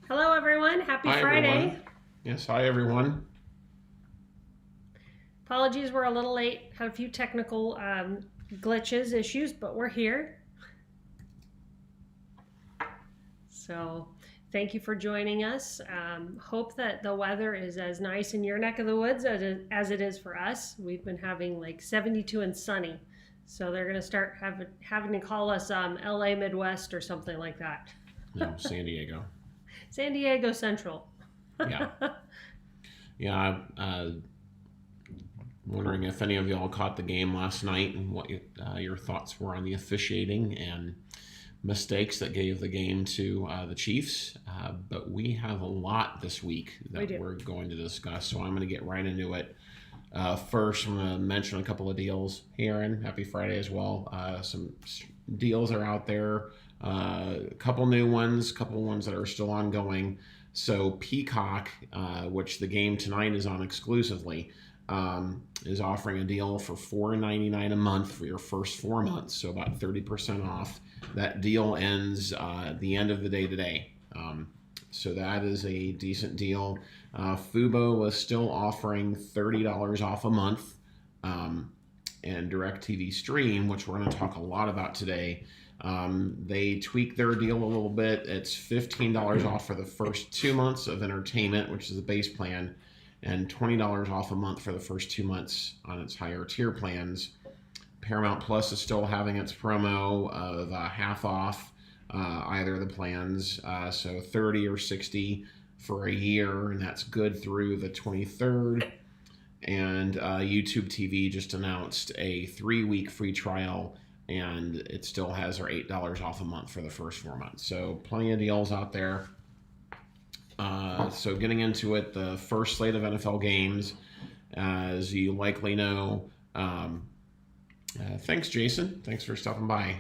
Hello, everyone. Happy Hi, Friday. everyone. Yes, hi, everyone. Apologies, we're a little late. Had a few technical glitches, issues, but we're here. So thank you for joining us. Hope that the weather is as nice in your neck of the woods as it is for us. We've been having like 72 and sunny. So they're going to start having to call us LA Midwest or something like that. No, San Diego. San Diego Central. Yeah. Yeah, wondering if any of y'all caught the game last night and what your thoughts were on the officiating and mistakes that gave the game to the Chiefs. But we have a lot this week that we're going to discuss, so I'm going to get right into it. First, I'm going to mention a couple of deals. Hey, Aaron, happy Friday as well. Some deals are out there. A couple new ones, a couple ones that are still ongoing. So Peacock, which the game tonight is on exclusively, is offering a deal for $4.99 a month for your first 4 months, so about 30% off. That deal ends at the end of the day today. So that is a decent deal. Fubo is still offering $30 off a month. And DirecTV Stream, which we're going to talk a lot about today, they tweaked their deal a little bit. It's $15 off for the first 2 months of entertainment, which is the base plan, and $20 off a month for the first 2 months on its higher tier plans. Paramount Plus is still having its promo of half off either of the plans, so 30 or 60 for a year, and that's good through the 23rd. And YouTube TV just announced a 3-week free trial, and it still has our $8 off a month for the first 4 months. So plenty of deals out there. So getting into it, the first slate of NFL games, as you likely know. Thanks, Jason. Thanks for stopping by.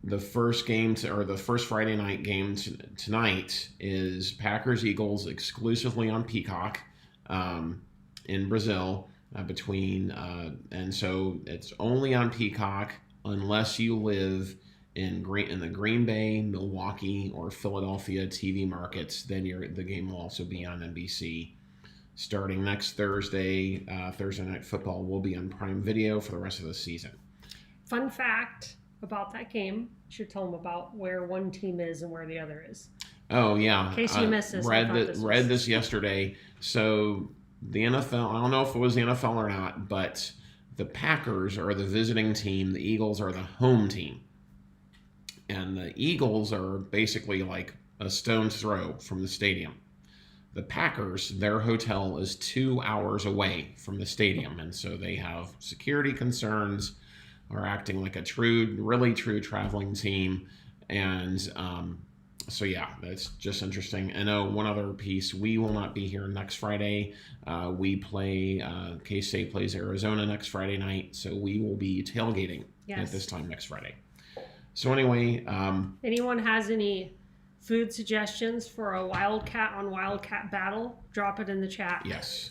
The first game, the first Friday night game tonight is Packers-Eagles exclusively on Peacock in Brazil. And so it's only on Peacock unless you live in the Green Bay, Milwaukee, or Philadelphia TV markets. Then the game will also be on NBC. Starting next Thursday, Thursday Night Football will be on Prime Video for the rest of the season. Fun fact about that game, you should tell them about where one team is and where the other is. Oh, yeah. In case you missed this. Read this yesterday. So the NFL, I don't know if it was the NFL or not, but the Packers are the visiting team. The Eagles are the home team. And the Eagles are basically like a stone's throw from the stadium. The Packers, their hotel is 2 hours away from the stadium, and so they have security concerns, are acting like a really true traveling team. And so, yeah, that's just interesting. And one other piece, we will not be here next Friday. We play, K-State plays Arizona next Friday night, so we will be tailgating at this time next Friday. So anyway. Anyone has any food suggestions for a Wildcat on Wildcat battle? Drop it in the chat. Yes.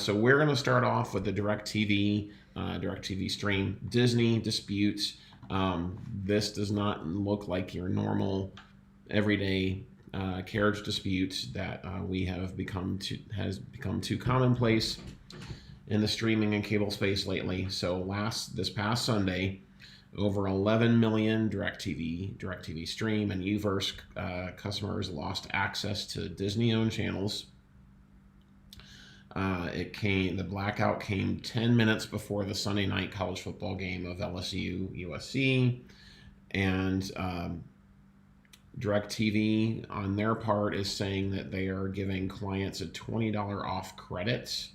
So we're going to start off with the DirecTV Stream Disney Dispute. This does not look like your normal everyday carriage dispute that has become too commonplace in the streaming and cable space lately. So this past Sunday, over 11 million DirecTV Stream, and Uverse customers lost access to Disney-owned channels. The blackout came 10 minutes before the Sunday night college football game of LSU-USC, and DirecTV on their part is saying that they are giving clients a $20 off credit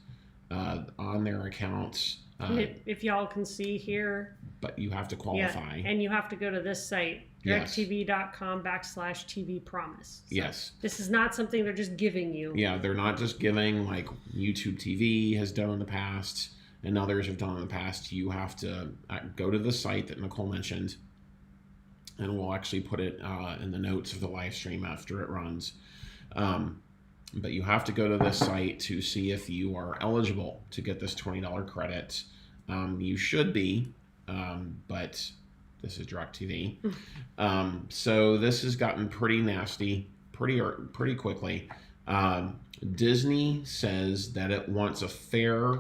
on their accounts. If y'all can see here. But you have to qualify. Yeah, and you have to go to this site, directv.com/TV promise. So yes. This is not something they're just giving you. Yeah, they're not just giving like YouTube TV has done in the past and others have done in the past. You have to go to the site that Nicole mentioned, and we'll actually put it in the notes of the live stream after it runs. But you have to go to this site to see if you are eligible to get this $20 credit. You should be, but This is DirecTV. So this has gotten pretty nasty pretty quickly. Disney says that it wants a fair,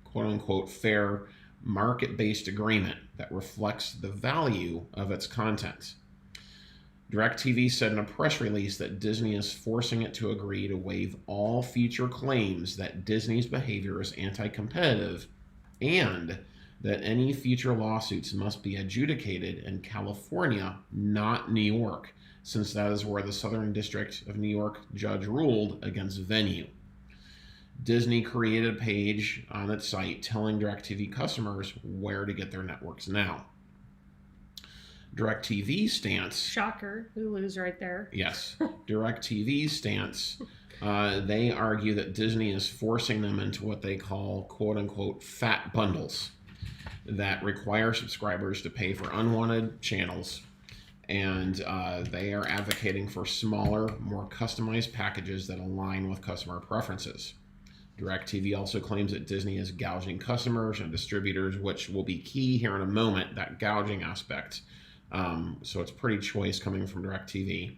quote unquote, fair market-based agreement that reflects the value of its content. DirecTV said in a press release that Disney is forcing it to agree to waive all future claims that Disney's behavior is anti-competitive, and that any future lawsuits must be adjudicated in California, not New York, since that is where the Southern District of New York judge ruled against Venu. Disney created a page on its site telling DirecTV customers where to get their networks now. DirecTV's stance... Shocker. Hulu's right there. Yes. DirecTV's stance, they argue that Disney is forcing them into what they call, quote-unquote, fat bundles that require subscribers to pay for unwanted channels, and they are advocating for smaller, more customized packages that align with customer preferences. DirecTV also claims that Disney is gouging customers and distributors, which will be key here in a moment, that gouging aspect. So it's pretty choice coming from DirecTV.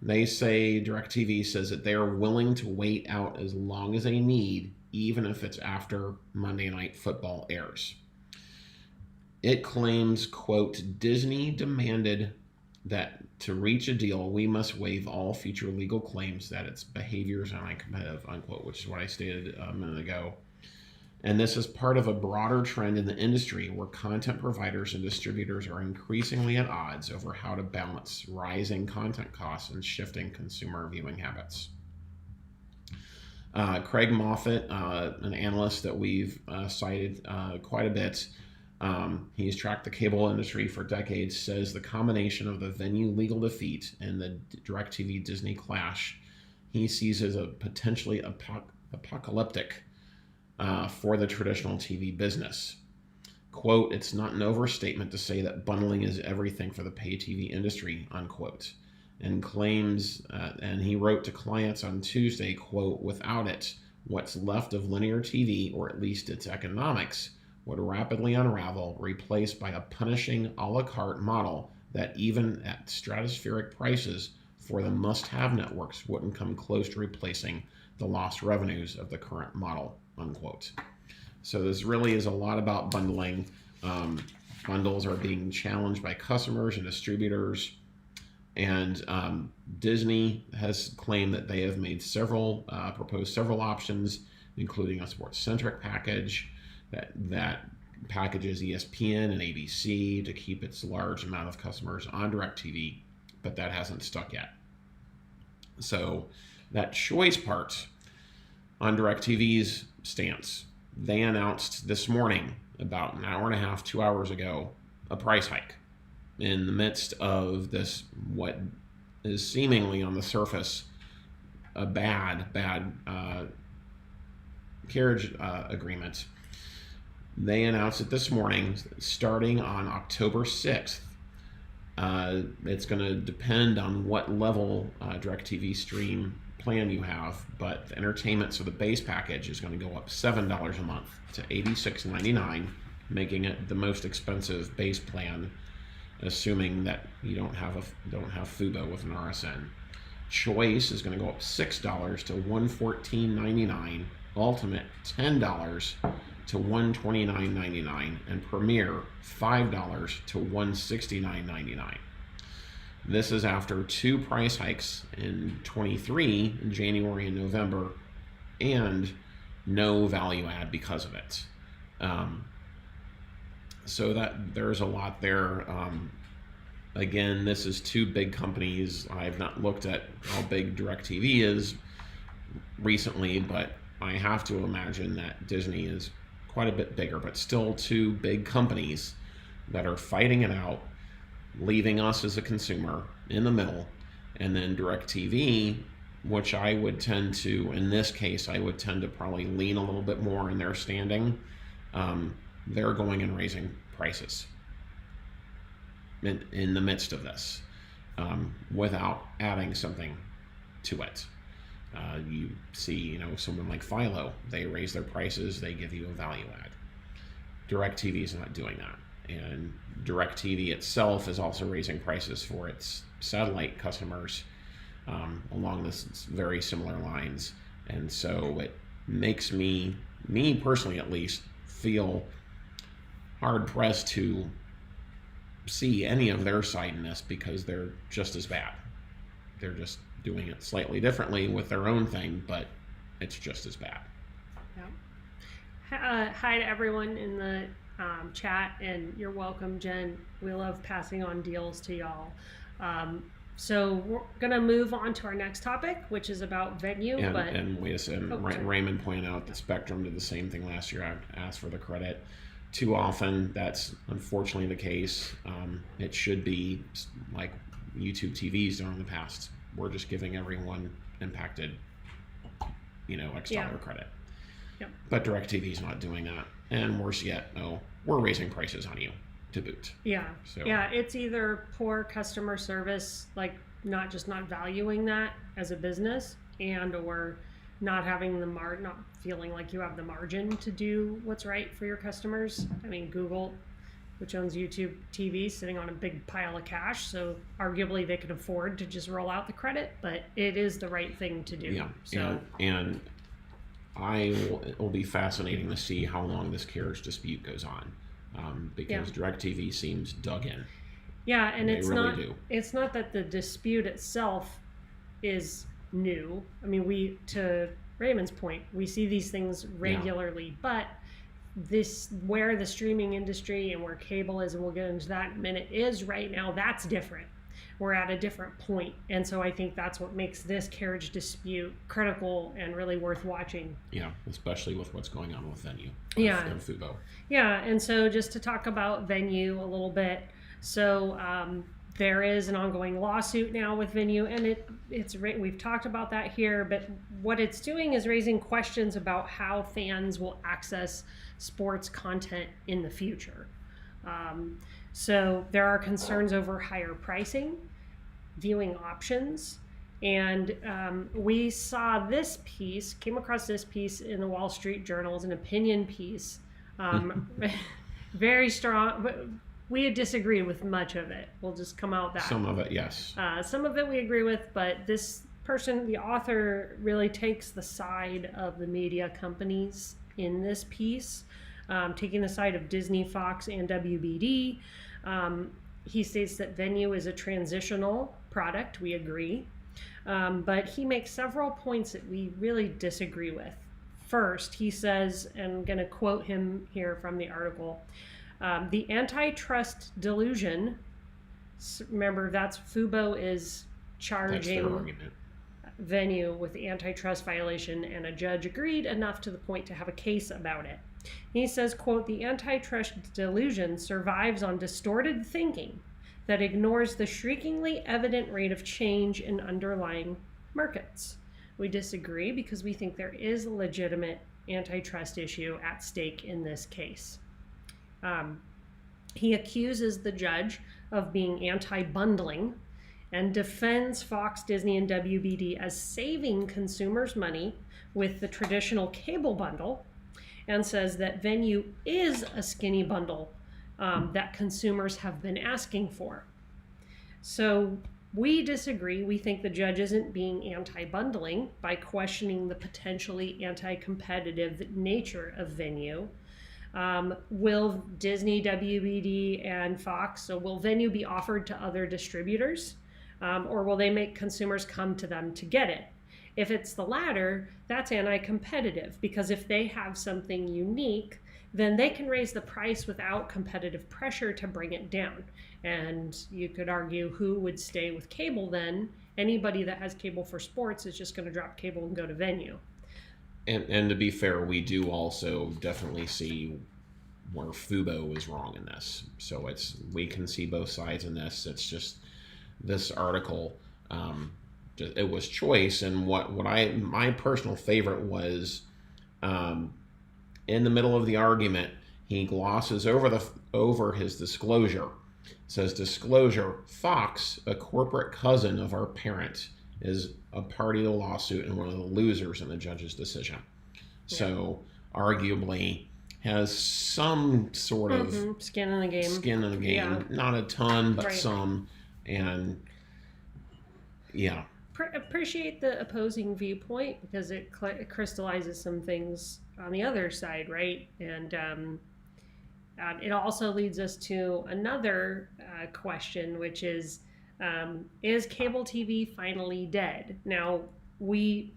They say, DirecTV says that they are willing to wait out as long as they need, even if it's after Monday Night Football airs. It claims, quote, Disney demanded that to reach a deal, we must waive all future legal claims that its behaviors are anti-competitive, unquote, which is what I stated a minute ago. And this is part of a broader trend in the industry where content providers and distributors are increasingly at odds over how to balance rising content costs and shifting consumer viewing habits. Craig Moffat, an analyst that we've cited quite a bit, he's tracked the cable industry for decades, says the combination of the Venu legal defeat and the DirecTV Disney clash he sees as a potentially apocalyptic for the traditional TV business. Quote, it's not an overstatement to say that bundling is everything for the pay TV industry, unquote. And claims, and he wrote to clients on Tuesday, quote, without it, what's left of linear TV, or at least its economics, would rapidly unravel, replaced by a punishing a la carte model that even at stratospheric prices for the must-have networks wouldn't come close to replacing the lost revenues of the current model, unquote. So this really is a lot about bundling. Bundles are being challenged by customers and distributors, and Disney has claimed that they have made proposed several options, including a sports-centric package that packages ESPN and ABC to keep its large amount of customers on DirecTV, but that hasn't stuck yet. So that choice part on DirecTV's stance, they announced this morning, about an hour and a half, 2 hours ago, a price hike in the midst of this, what is seemingly on the surface a bad carriage agreement. They announced it this morning, starting on October 6th. It's going to depend on what level DirecTV stream plan you have, but the entertainment, so the base package is going to go up $7 a month to $86.99, making it the most expensive base plan, assuming that you don't have Fubo with an RSN. Choice is going to go up $6 to $114.99, Ultimate $10 to $129.99, and Premier $5 to $169.99. This is after two price hikes in 23, in January and November, and no value add because of it. So that there's a lot there. Again, this is two big companies. I've not looked at how big DirecTV is recently, but I have to imagine that Disney is quite a bit bigger, but still two big companies that are fighting it out, leaving us as a consumer in the middle. And then DirecTV, which I would tend to, in this case, I would tend to probably lean a little bit more in their standing. They're going and raising prices in the midst of this without adding something to it. You see, someone like Philo, they raise their prices, they give you a value add. DirecTV is not doing that. And DirecTV itself is also raising prices for its satellite customers along this very similar lines. And so it makes me personally at least, feel hard pressed to see any of their side in this, because they're just as bad. They're just doing it slightly differently with their own thing, but it's just as bad. Yeah. Hi to everyone in the chat, and you're welcome, Jen. We love passing on deals to y'all. So we're going to move on to our next topic, which is about Venu. And wait a second, Raymond pointed out that Spectrum did the same thing last year. I asked for the credit. Too often, that's unfortunately the case. It should be like YouTube TV's done in the past. We're just giving everyone impacted, X dollar credit. Yep. But DirecTV's not doing that. And worse yet, we're raising prices on you to boot. Yeah. So. Yeah, it's either poor customer service, like not valuing that as a business, and or not having not feeling like you have the margin to do what's right for your customers. I mean, Google, which owns YouTube TV, sitting on a big pile of cash, so arguably they can afford to just roll out the credit, but it is the right thing to do. Yeah. So. And it will be fascinating to see how long this carriage dispute goes on, because DirecTV seems dug in. Yeah, and it's not that the dispute itself is new. I mean, to Raymond's point, we see these things regularly, but where the streaming industry and where cable is, and we'll get into that in a minute, is right now, that's different. We're at a different point. And so I think that's what makes this carriage dispute critical and really worth watching. Yeah, especially with what's going on with Venu. And Fubo. Yeah, and so just to talk about Venu a little bit. So there is an ongoing lawsuit now with Venu, and we've talked about that here, but what it's doing is raising questions about how fans will access sports content in the future. So there are concerns over higher pricing, viewing options, and we came across this piece in the Wall Street Journal as an opinion piece, very strong, but we disagree with much of it. We'll just come out that. Some of it, yes. Some of it we agree with, but this person, the author, really takes the side of the media companies in this piece, taking the side of Disney, Fox, and WBD. He states that Venu is a transitional product. We agree. But he makes several points that we really disagree with. First, he says, and I'm going to quote him here from the article, the antitrust delusion, remember that's Fubo is charging Venu with the antitrust violation, and a judge agreed enough to the point to have a case about it. He says, quote, the antitrust delusion survives on distorted thinking that ignores the shriekingly evident rate of change in underlying markets. We disagree because we think there is a legitimate antitrust issue at stake in this case. He accuses the judge of being anti-bundling and defends Fox, Disney, and WBD as saving consumers money with the traditional cable bundle, and says that Venu is a skinny bundle that consumers have been asking for. So we disagree. We think the judge isn't being anti-bundling by questioning the potentially anti-competitive nature of Venu. Will Disney, WBD, and Fox, so will Venu be offered to other distributors? Or will they make consumers come to them to get it? If it's the latter, that's anti-competitive, because if they have something unique, then they can raise the price without competitive pressure to bring it down. And you could argue who would stay with cable then? Anybody that has cable for sports is just going to drop cable and go to Venu. And to be fair, we do also definitely see where Fubo is wrong in this. So we can see both sides in this. It's just this article, it was choice. And my personal favorite was, in the middle of the argument, he glosses over his disclosure. It says, disclosure, Fox, a corporate cousin of our parent, is a party to the lawsuit and one of the losers in the judge's decision. Yeah. So arguably, has some sort of skin in the game. Yeah. Not a ton, but Right. some. And yeah. Appreciate the opposing viewpoint because it crystallizes some things on the other side, right? And it also leads us to another question, which is cable TV finally dead? Now, we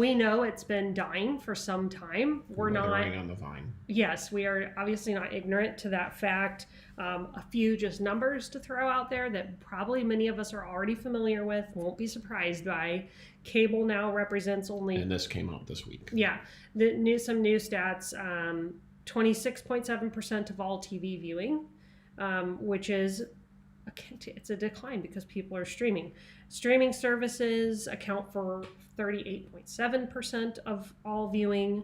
know it's been dying for some time. We're not on the vine. Yes, we are obviously not ignorant to that fact. A few just numbers to throw out there that probably many of us are already familiar with, won't be surprised by. Cable now represents only... And this came out this week. Yeah, some new stats. 26.7% of all TV viewing, which is... It's a decline because people are streaming. Streaming services account for 38.7% of all viewing.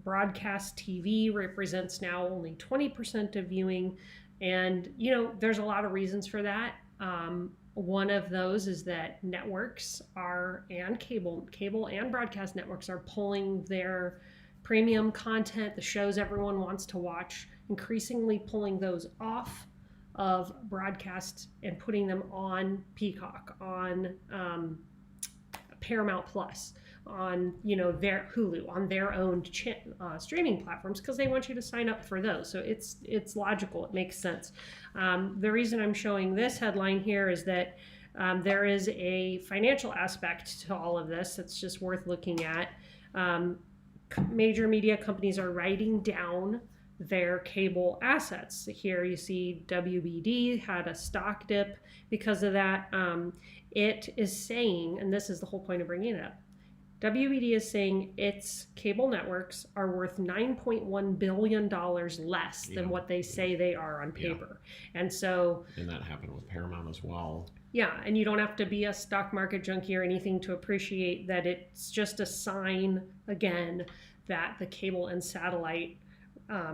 Broadcast TV represents now only 20% of viewing. And, there's a lot of reasons for that. One of those is that networks and cable and broadcast networks are pulling their premium content, the shows everyone wants to watch, increasingly pulling those off of broadcast and putting them on Peacock, on Paramount Plus, on their Hulu, on their own streaming platforms, because they want you to sign up for those. So it's logical. It makes sense. The reason I'm showing this headline here is that there is a financial aspect to all of this that's just worth looking at. Major media companies are writing down their cable assets. Here you see WBD had a stock dip because of that. It is saying, and this is the whole point of bringing it up, WBD is saying its cable networks are worth $9.1 billion less than what they say they are on paper. Yeah. And that happened with Paramount as well. Yeah, and you don't have to be a stock market junkie or anything to appreciate that it's just a sign, again, that the cable and satellite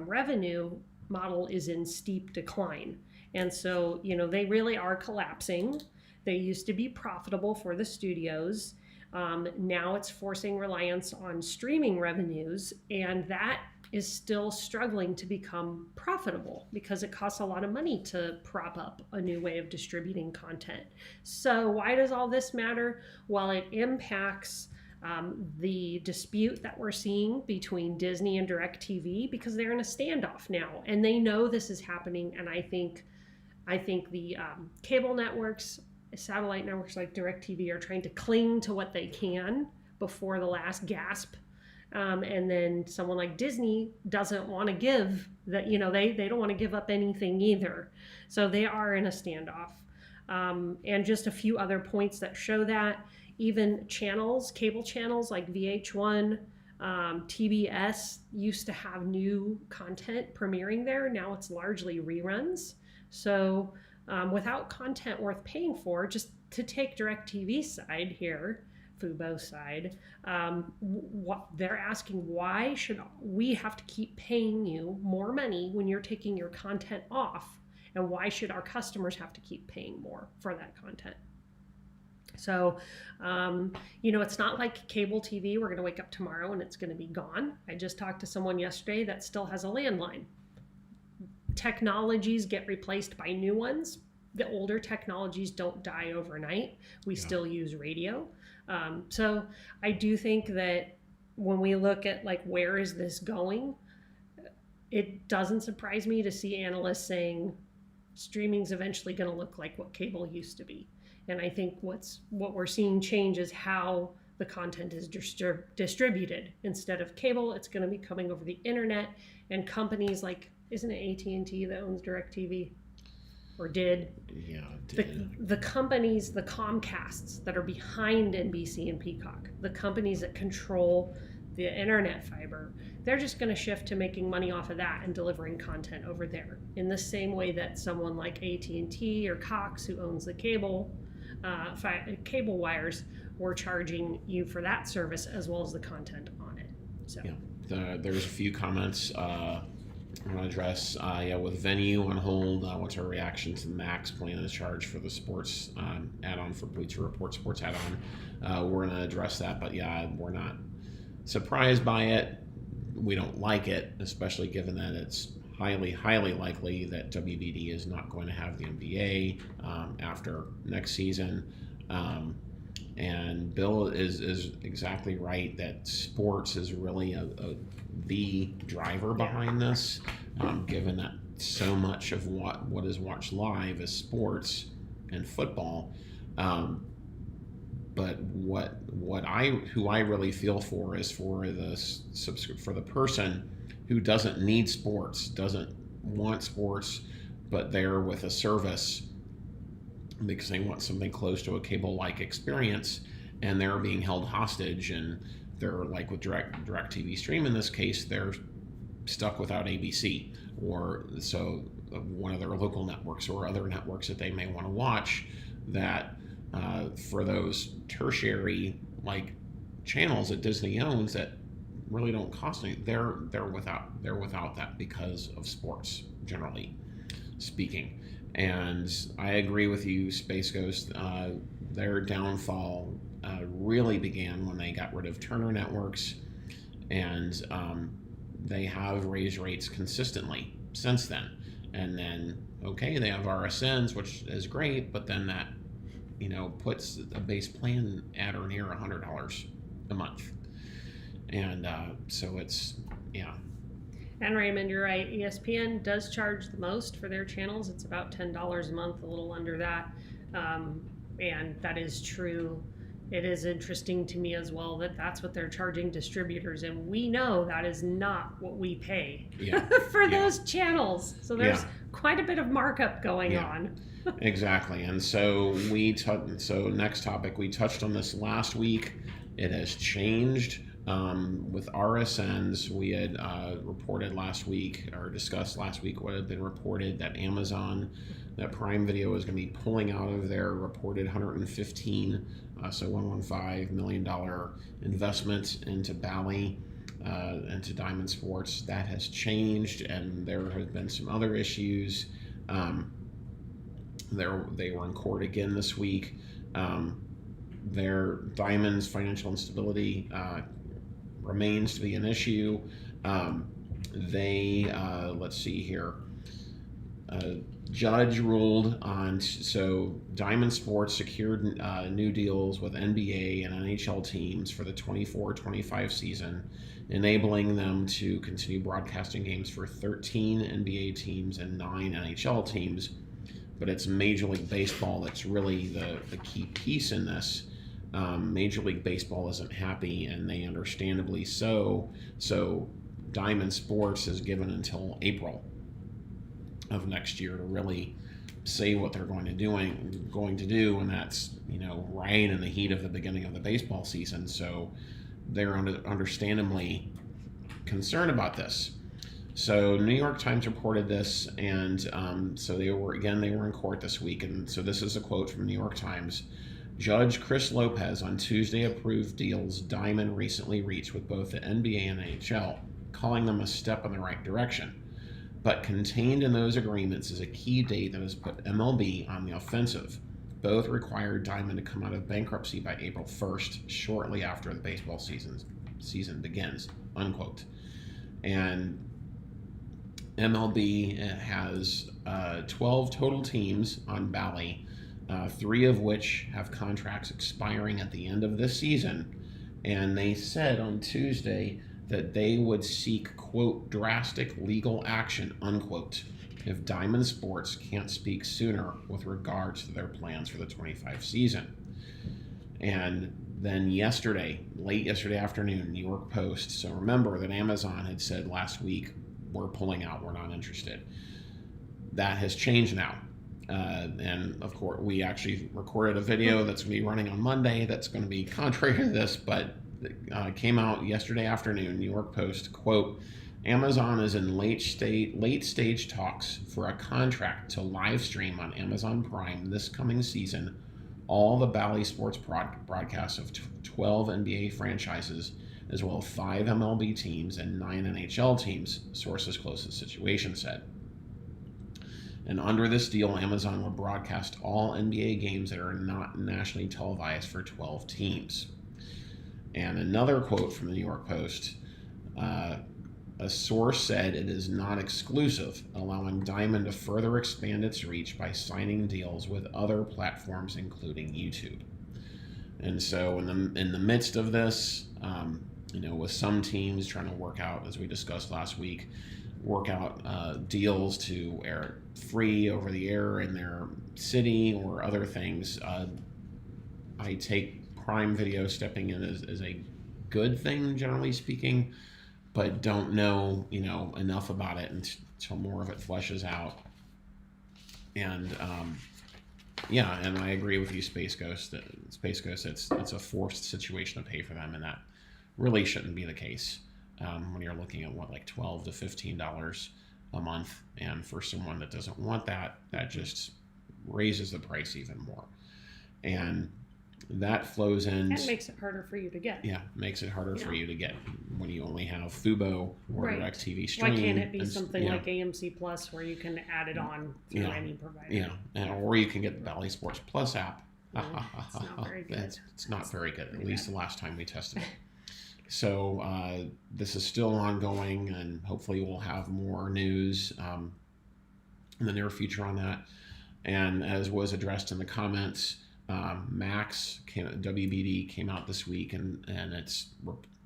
revenue model is in steep decline. And so, they really are collapsing. They used to be profitable for the studios. Now it's forcing reliance on streaming revenues, and that is still struggling to become profitable because it costs a lot of money to prop up a new way of distributing content. So why does all this matter? Well, it impacts the dispute that we're seeing between Disney and DirecTV because they're in a standoff now, and they know this is happening. And I think the cable networks, satellite networks like DirecTV, are trying to cling to what they can before the last gasp. And then someone like Disney doesn't want to give that, they don't want to give up anything either. So they are in a standoff. And just a few other points that show that. Even channels, cable channels like VH1, TBS used to have new content premiering there. Now it's largely reruns. So without content worth paying for, just to take DirecTV's side here, Fubo side, they're asking, why should we have to keep paying you more money when you're taking your content off? And why should our customers have to keep paying more for that content? So, it's not like cable TV. We're going to wake up tomorrow and it's going to be gone. I just talked to someone yesterday that still has a landline. Technologies get replaced by new ones. The older technologies don't die overnight. We still use radio. So I do think that when we look at where is this going, it doesn't surprise me to see analysts saying streaming's eventually going to look like what cable used to be. And I think what we're seeing change is how the content is distributed. Instead of cable, it's going to be coming over the internet, and companies like, isn't it AT&T that owns DirecTV? Or did? Yeah, it did. The companies, the Comcasts that are behind NBC and Peacock, the companies that control the internet fiber, they're just going to shift to making money off of that and delivering content over there. In the same way that someone like AT&T or Cox, who owns the cable wires, were charging you for that service as well as the content on it. So there's a few comments I want to address. With Venu on hold, what's our reaction to the Max plan as charge for the sports add-on for Bleacher Report sports add-on? We're going to address that, but we're not surprised by it. we don't like it, especially given that it's highly likely that WBD is not going to have the NBA after next season. And Bill is exactly right that sports is really the driver behind this, given that so much of what is watched live is sports and football. But who I really feel for is for the person who doesn't need sports, doesn't want sports, but they're with a service because they want something close to a cable-like experience, and they're being held hostage, and they're like with DirecTV Stream in this case, they're stuck without ABC or so one of their local networks or other networks that they may want to watch that for those tertiary like channels that Disney owns that really don't cost anything, they're without that because of sports, generally speaking. And I agree with you, Space Ghost. Their downfall really began when they got rid of Turner Networks, and they have raised rates consistently since then. And then, okay, they have RSNs, which is great, but then that, puts a base plan at or near $100 a month. And so it's, yeah. And Raymond, you're right. ESPN does charge the most for their channels. It's about $10 a month, a little under that. And that is true. It is interesting to me as well that that's what they're charging distributors. And we know that is not what we pay for those channels. So there's quite a bit of markup going on. Exactly. And so so next topic, we touched on this last week. It has changed. With RSNs, we had reported last week, or discussed last week, what had been reported that Amazon, that Prime Video is going to be pulling out of their reported $115 million investment into Bally, into Diamond Sports. That has changed, and there have been some other issues. They were in court again this week. Their Diamond's financial instability remains to be an issue. Let's see here. Judge ruled on, so Diamond Sports secured new deals with NBA and NHL teams for the 24-25 season, enabling them to continue broadcasting games for 13 NBA teams and 9 NHL teams. But it's Major League Baseball that's really the key piece in this. Major League Baseball isn't happy, and they understandably so. So Diamond Sports is given until April of next year to really say what they're going to do, and that's right in the heat of the beginning of the baseball season. So they're understandably concerned about this. So New York Times reported this, and so they were in court this week, and so this is a quote from New York Times. Judge Chris Lopez on Tuesday approved deals Diamond recently reached with both the NBA and NHL, calling them a step in the right direction. But contained in those agreements is a key date that has put MLB on the offensive. Both required Diamond to come out of bankruptcy by April 1st, shortly after the baseball season begins, unquote. And MLB has 12 total teams on Bally, 3 of which have contracts expiring at the end of this season. And they said on Tuesday that they would seek, quote, drastic legal action, unquote, if Diamond Sports can't speak sooner with regards to their plans for the 25 season. And then late yesterday afternoon, New York Post. So remember that Amazon had said last week, we're pulling out, we're not interested. That has changed now. And of course, we actually recorded a video that's going to be running on Monday that's going to be contrary to this, but came out yesterday afternoon. New York Post, quote, Amazon is in late stage talks for a contract to live stream on Amazon Prime this coming season all the Bally Sports broadcasts of 12 NBA franchises, as well as 5 MLB teams and 9 NHL teams, sources close to the situation said. And under this deal, Amazon will broadcast all NBA games that are not nationally televised for 12 teams. And another quote from the New York Post, A source said it is not exclusive, allowing Diamond to further expand its reach by signing deals with other platforms, including YouTube. And so, in the midst of this, with some teams trying to work out, as we discussed last week, work out deals to air free over the air in their city or other things, I take Prime Video stepping in as a good thing, generally speaking, but don't know, enough about it until more of it fleshes out. And and I agree with you, Space Ghost. It's a forced situation to pay for them, and that really shouldn't be the case when you're looking at like $12 to $15 a month. And for someone that doesn't want that, that just raises the price even more. And that flows in. That makes it harder for you to get. Yeah, makes it harder for you to get when you only have Fubo or DirecTV streaming. Why can't it be something like AMC Plus where you can add it on through any provider? Yeah, or you can get the Bally Sports Plus app. It's not very good. It's not very good, at least the last time we tested it. So this is still ongoing, and hopefully we'll have more news in the near future on that. And as was addressed in the comments, WBD came out this week, and it's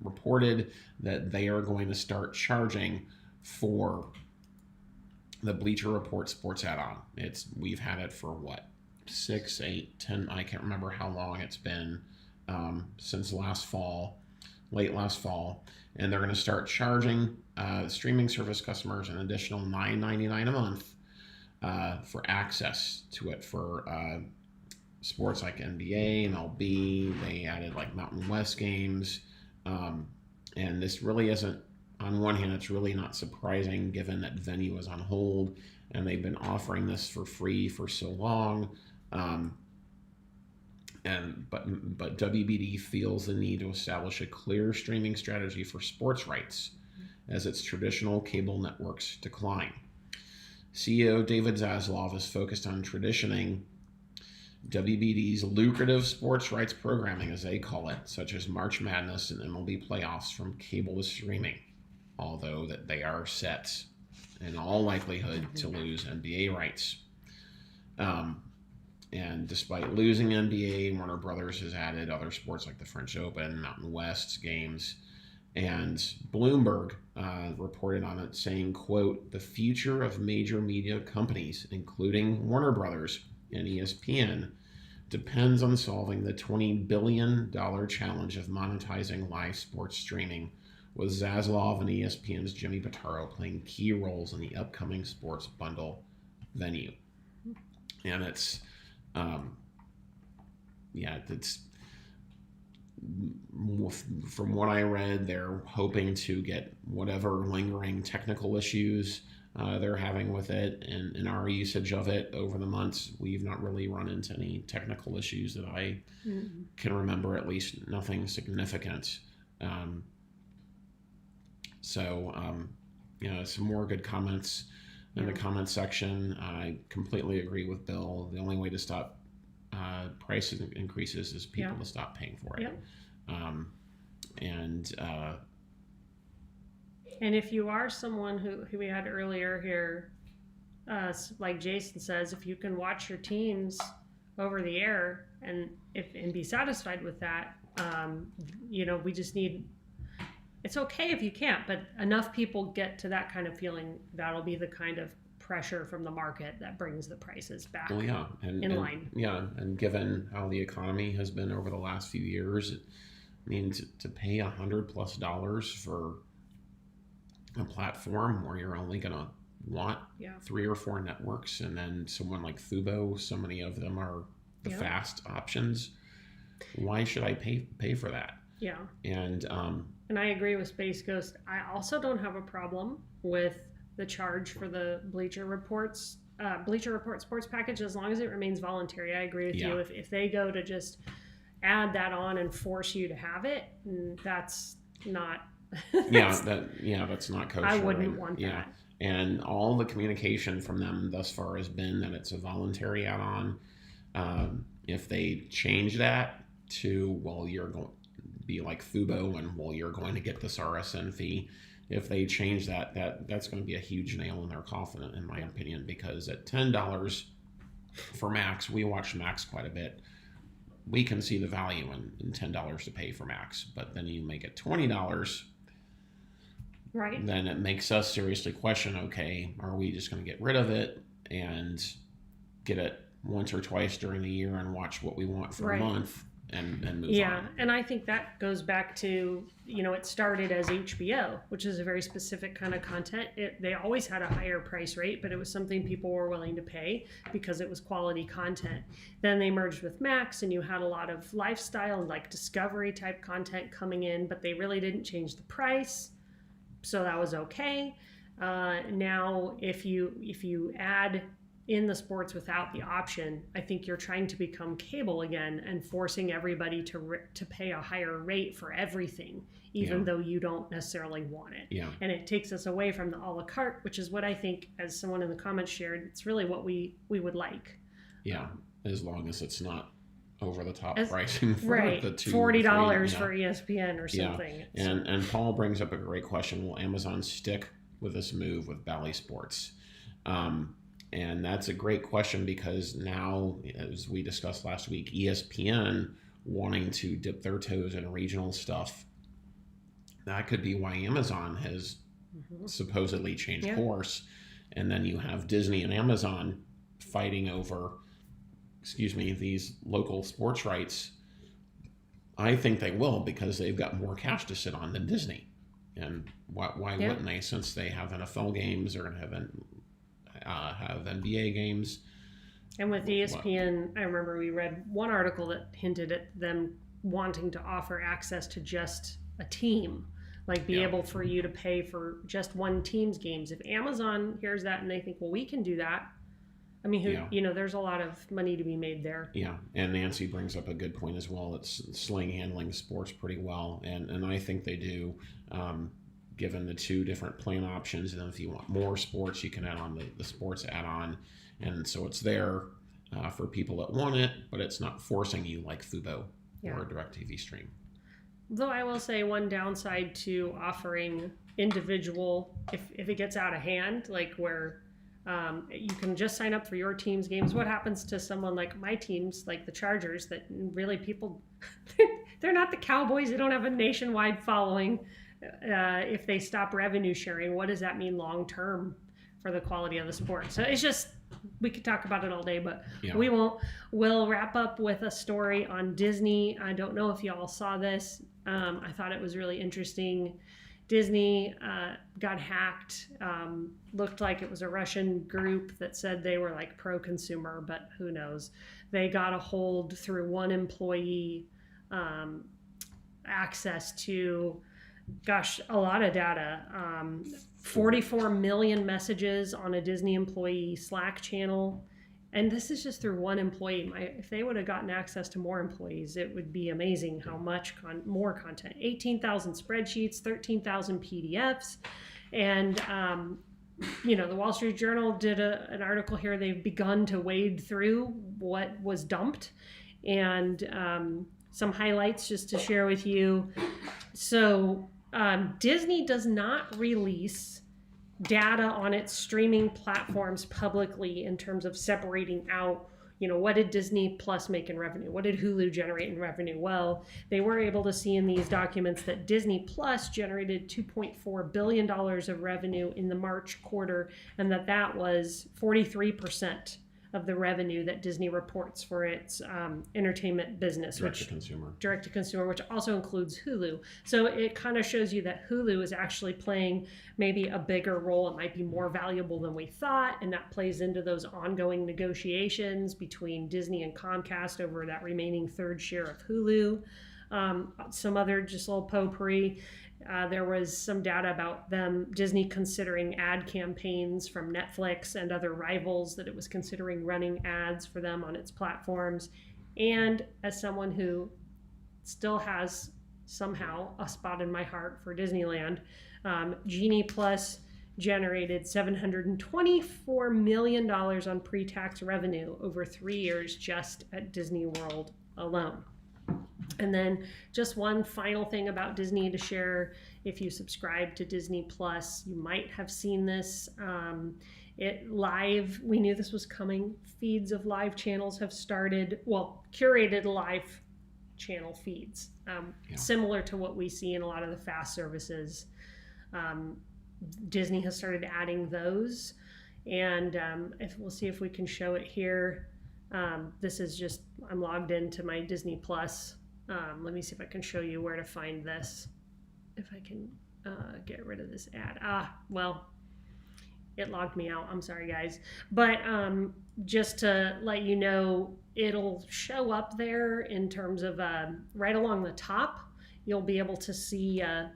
reported that they are going to start charging for the Bleacher Report sports add-on. We've had it for 6, 8, 10, I can't remember how long it's been, since late last fall, and they're going to start charging streaming service customers an additional $9.99 a month for access to it for sports like NBA, MLB. They added like Mountain West games, and this really isn't. On one hand, it's really not surprising given that Venu is on hold, and they've been offering this for free for so long. But WBD feels the need to establish a clear streaming strategy for sports rights as its traditional cable networks decline. CEO David Zaslav is focused on transitioning WBD's lucrative sports rights programming, as they call it, such as March Madness and MLB playoffs, from cable to streaming, although that they are set in all likelihood to lose NBA rights. And despite losing NBA, Warner Brothers has added other sports like the French Open, Mountain West games, and Bloomberg reported on it saying, quote, "The future of major media companies, including Warner Brothers and ESPN, depends on solving the $20 billion challenge of monetizing live sports streaming, with Zaslav and ESPN's Jimmy Pitaro playing key roles in the upcoming sports bundle Venu." And it's from what I read, they're hoping to get whatever lingering technical issues they're having with it, and in our usage of it over the months, we've not really run into any technical issues that I can remember, at least nothing significant. Some more good comments in the comments section. I completely agree with Bill. The only way to stop price increases is people to stop paying for it. And if you are someone who we had earlier here, like Jason says, if you can watch your teams over the air and be satisfied with that, we just need. It's okay if you can't, but enough people get to that kind of feeling, that'll be the kind of pressure from the market that brings the prices back in line. Yeah, and given how the economy has been over the last few years, it means to pay $100+ for a platform where you're only going to want 3 or 4 networks, and then someone like Fubo, so many of them are the fast options. Why should I pay for that? Yeah. And I agree with Space Ghost. I also don't have a problem with the charge for the Bleacher Report sports package, as long as it remains voluntary. I agree with you. If they go to just add that on and force you to have it, that's not. That's not kosher. I wouldn't want that. And all the communication from them thus far has been that it's a voluntary add-on. If they change that to, you're going to be like Fubo, and you're going to get this RSN fee, if they change that's going to be a huge nail in their coffin, in my opinion, because at $10 for Max, we watch Max quite a bit. We can see the value in $10 to pay for Max, but then you make it $20, right? Then it makes us seriously question, okay, are we just going to get rid of it and get it once or twice during the year and watch what we want for a month and move on? Yeah, and I think that goes back to, it started as HBO, which is a very specific kind of content. They always had a higher price rate, but it was something people were willing to pay because it was quality content. Then they merged with Max, and you had a lot of lifestyle and like Discovery type content coming in, but they really didn't change the price, so that was okay. Now, if you add in the sports without the option, I think you're trying to become cable again and forcing everybody to pay a higher rate for everything, even though you don't necessarily want it. Yeah. And it takes us away from the a la carte, which is what I think, as someone in the comments shared, it's really what we would like. Yeah, as long as it's not over the top pricing for the $40 for ESPN or something. Yeah. And Paul brings up a great question. Will Amazon stick with this move with Bally Sports? And that's a great question, because now, as we discussed last week, ESPN wanting to dip their toes in regional stuff, that could be why Amazon has supposedly changed course. And then you have Disney and Amazon fighting over, these local sports rights. I think they will, because they've got more cash to sit on than Disney. And why wouldn't they, since they have NFL games, or have NBA games? And with ESPN, I remember we read one article that hinted at them wanting to offer access to just a team, like be able for you to pay for just one team's games. If Amazon hears that and they think, well, we can do that, I mean, there's a lot of money to be made there. Yeah, and Nancy brings up a good point as well. It's Sling handling sports pretty well, and I think they do. Given the two different plan options, and then if you want more sports, you can add on the sports add-on, and so it's there for people that want it, but it's not forcing you like Fubo or a DirecTV stream. Though I will say one downside to offering individual, if it gets out of hand, like where you can just sign up for your team's games. What happens to someone like my teams, like the Chargers, that really people, they're not the Cowboys, they don't have a nationwide following. If they stop revenue sharing, what does that mean long term for the quality of the sport? So it's just, we could talk about it all day, but we won't. We'll wrap up with a story on Disney. I don't know if y'all saw this. I thought it was really interesting. Disney got hacked. Looked like it was a Russian group that said they were like pro-consumer, but who knows? They got a hold through one employee access to, a lot of data. 44 million messages on a Disney employee Slack channel. And this is just through one employee. If they would have gotten access to more employees, it would be amazing how much more content. 18,000 spreadsheets, 13,000 PDFs. And, the Wall Street Journal did an article here. They've begun to wade through what was dumped. And some highlights just to share with you. So Disney does not release data on its streaming platforms publicly in terms of separating out, what did Disney Plus make in revenue? What did Hulu generate in revenue? Well, they were able to see in these documents that Disney Plus generated $2.4 billion of revenue in the March quarter, and that was 43% of the revenue that Disney reports for its entertainment business, direct to consumer, which also includes Hulu. So it kind of shows you that Hulu is actually playing maybe a bigger role. It might be more valuable than we thought, and that plays into those ongoing negotiations between Disney and Comcast over that remaining third share of Hulu. Some other just little potpourri. There was some data about Disney considering ad campaigns from Netflix and other rivals, that it was considering running ads for them on its platforms. And as someone who still has somehow a spot in my heart for Disneyland, Genie Plus generated $724 million on pre-tax revenue over 3 years just at Disney World alone. And then just one final thing about Disney to share. If you subscribe to Disney Plus, you might have seen this. We knew this was coming. Feeds of live channels have started, well, curated live channel feeds, similar to what we see in a lot of the fast services. Disney has started adding those. And we'll see if we can show it here. This is just, I'm logged into my Disney Plus. Let me see if I can show you where to find this. If I can get rid of this ad. Well, it logged me out. I'm sorry, guys. But just to let you know, it'll show up there in terms of right along the top. You'll be able to see a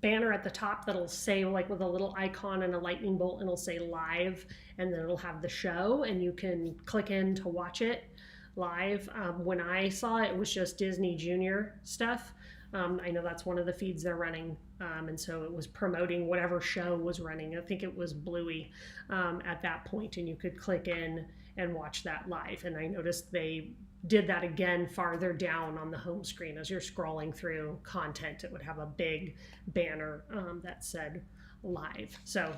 banner at the top that'll say, like with a little icon and a lightning bolt, and it'll say live, and then it'll have the show, and you can click in to watch it live. When I saw it, it was just Disney Junior stuff. I know that's one of the feeds they're running, and so it was promoting whatever show was running. I think it was Bluey at that point, and you could click in and watch that live. And I noticed they did that again farther down on the home screen. As you're scrolling through content, it would have a big banner that said live. So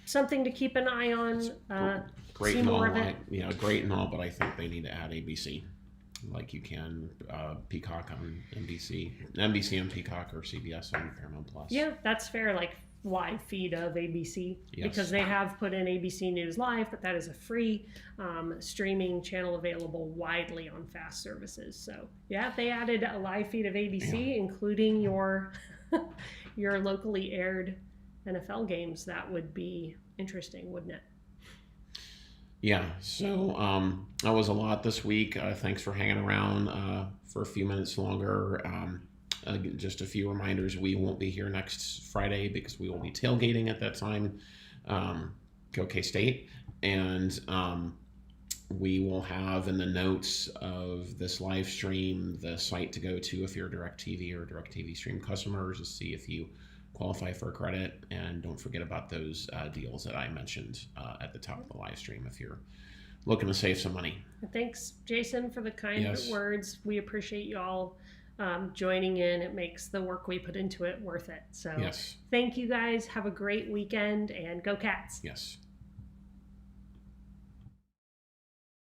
something to keep an eye on. Great see and more all, of it. great and all, but I think they need to add ABC, like you can Peacock on NBC on Peacock, or CBS on Paramount Plus. Yeah, that's fair. Like live feed of ABC, Yes. because they have put in ABC News Live, but that is a free streaming channel available widely on fast services. So yeah, if they added a live feed of ABC, including your your locally aired NFL games, that would be interesting, wouldn't it? Yeah, so that was a lot this week. Thanks for hanging around for a few minutes longer. Just a few reminders, we won't be here next Friday because we will be tailgating at that time. Go K-State. And we will have in the notes of this live stream the site to go to if you're a DirecTV or DirecTV stream customers to see if you qualify for a credit. And don't forget about those deals that I mentioned at the top of the live stream if you're looking to save some money. Thanks, Jason, for the kind words. We appreciate you all joining in. It makes the work we put into it worth it. So thank you guys. Have a great weekend, and go Cats. Yes.